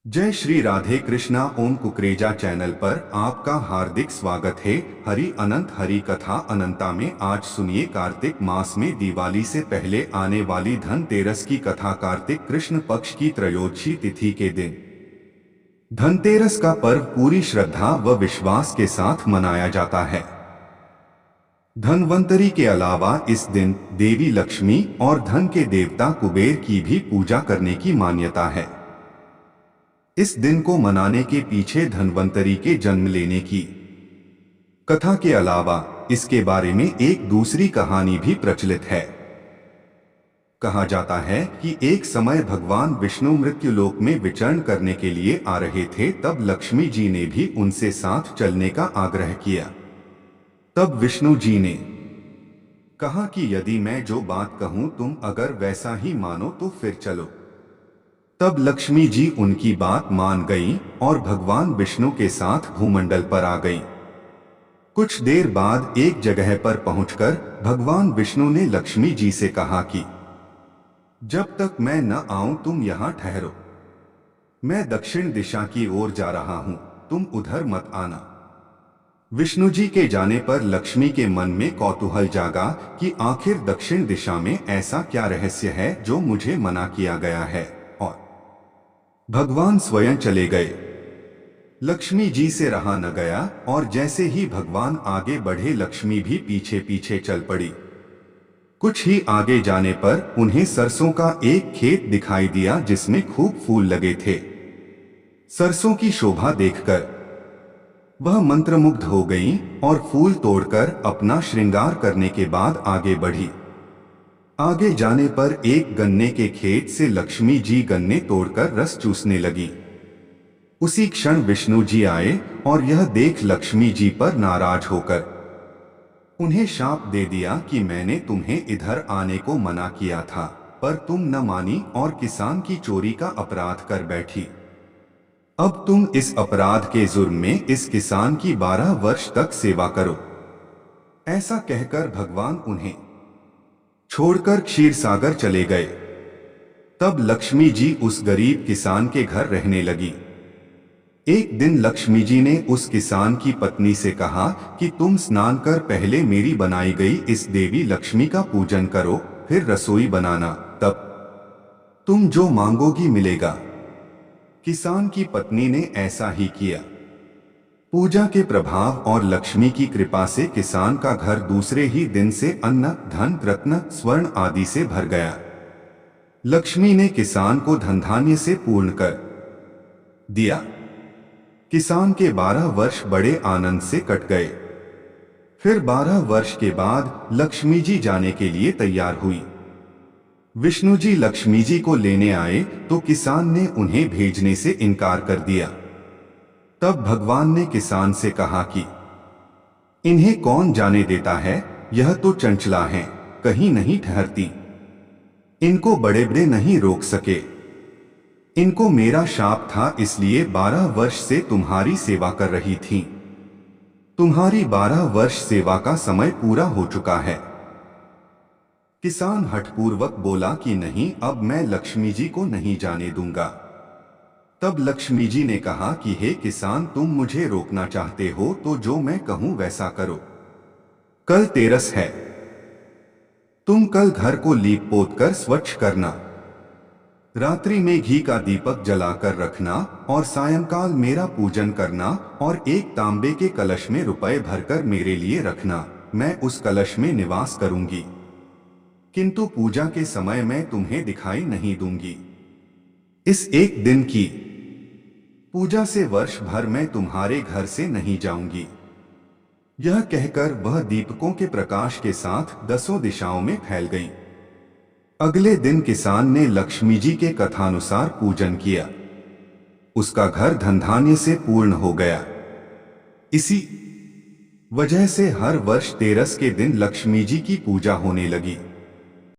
जय श्री राधे कृष्णा। ओम कुकरेजा चैनल पर आपका हार्दिक स्वागत है। हरि अनंत हरि कथा अनंता में आज सुनिए कार्तिक मास में दिवाली से पहले आने वाली धनतेरस की कथा। कार्तिक कृष्ण पक्ष की त्रयोदशी तिथि के दिन धनतेरस का पर्व पूरी श्रद्धा व विश्वास के साथ मनाया जाता है। धनवंतरी के अलावा इस दिन देवी लक्ष्मी और धन के देवता कुबेर की भी पूजा करने की मान्यता है। इस दिन को मनाने के पीछे धनवंतरी के जन्म लेने की कथा के अलावा इसके बारे में एक दूसरी कहानी भी प्रचलित है। कहा जाता है कि एक समय भगवान विष्णु मृत्युलोक में विचरण करने के लिए आ रहे थे। तब लक्ष्मी जी ने भी उनसे साथ चलने का आग्रह किया। तब विष्णु जी ने कहा कि यदि मैं जो बात कहूं तुम अगर वैसा ही मानो तो फिर चलो। तब लक्ष्मी जी उनकी बात मान गईं और भगवान विष्णु के साथ भूमंडल पर आ गईं। कुछ देर बाद एक जगह पर पहुंचकर भगवान विष्णु ने लक्ष्मी जी से कहा कि जब तक मैं न आऊं तुम यहां ठहरो। मैं दक्षिण दिशा की ओर जा रहा हूं, तुम उधर मत आना। विष्णु जी के जाने पर लक्ष्मी के मन में कौतूहल जागा कि आखिर दक्षिण दिशा में ऐसा क्या रहस्य है जो मुझे मना किया गया है, और भगवान स्वयं चले गए। लक्ष्मी जी से रहा न गया और जैसे ही भगवान आगे बढ़े लक्ष्मी भी पीछे पीछे चल पड़ी। कुछ ही आगे जाने पर उन्हें सरसों का एक खेत दिखाई दिया जिसमें खूब फूल लगे थे। सरसों की शोभा देखकर वह मंत्रमुग्ध हो गईं और फूल तोड़कर अपना श्रृंगार करने के बाद आगे बढ़ी। आगे जाने पर एक गन्ने के खेत से लक्ष्मी जी गन्ने तोड़कर रस चूसने लगी। उसी क्षण विष्णु जी आए और यह देख लक्ष्मी जी पर नाराज होकर उन्हें शाप दे दिया कि मैंने तुम्हें इधर आने को मना किया था, पर तुम न मानी और किसान की चोरी का अपराध कर बैठी। अब तुम इस अपराध के जुर्म में इस किसान की 12 वर्ष तक सेवा करो। ऐसा कहकर भगवान उन्हें छोड़कर क्षीर सागर चले गए। तब लक्ष्मी जी उस गरीब किसान के घर रहने लगी। एक दिन लक्ष्मी जी ने उस किसान की पत्नी से कहा कि तुम स्नान कर पहले मेरी बनाई गई इस देवी लक्ष्मी का पूजन करो, फिर रसोई बनाना, तब तुम जो मांगोगी मिलेगा। किसान की पत्नी ने ऐसा ही किया। पूजा के प्रभाव और लक्ष्मी की कृपा से किसान का घर दूसरे ही दिन से अन्न, धन, रत्न, स्वर्ण आदि से भर गया। लक्ष्मी ने किसान को धन धान्य से पूर्ण कर दिया। किसान के 12 वर्ष बड़े आनंद से कट गए। फिर 12 वर्ष के बाद लक्ष्मी जी जाने के लिए तैयार हुई। विष्णु जी लक्ष्मी जी को लेने आए तो किसान ने उन्हें भेजने से इनकार कर दिया। तब भगवान ने किसान से कहा कि इन्हें कौन जाने देता है, यह तो चंचला हैं, कहीं नहीं ठहरती। इनको बड़े बड़े नहीं रोक सके। इनको मेरा शाप था, इसलिए 12 वर्ष से तुम्हारी सेवा कर रही थी। तुम्हारी 12 वर्ष सेवा का समय पूरा हो चुका है। किसान हठपूर्वक बोला कि नहीं, अब मैं लक्ष्मी जी को नहीं जाने दूंगा। तब लक्ष्मी जी ने कहा कि हे किसान, तुम मुझे रोकना चाहते हो तो जो मैं कहूं वैसा करो। कल तेरस है, तुम कल घर को लीप पोत कर स्वच्छ करना। रात्रि में घी का दीपक जलाकर रखना और सायंकाल मेरा पूजन करना और एक तांबे के कलश में रुपए भरकर मेरे लिए रखना। मैं उस कलश में निवास करूंगी, किंतु पूजा के समय मैं तुम्हें दिखाई नहीं दूंगी। इस एक दिन की पूजा से वर्ष भर मैं तुम्हारे घर से नहीं जाऊंगी। यह कहकर वह दीपकों के प्रकाश के साथ 10 दिशाओं में फैल गई। अगले दिन किसान ने लक्ष्मी जी के कथानुसार पूजन किया। उसका घर धन धान्य से पूर्ण हो गया। इसी वजह से हर वर्ष तेरस के दिन लक्ष्मी जी की पूजा होने लगी।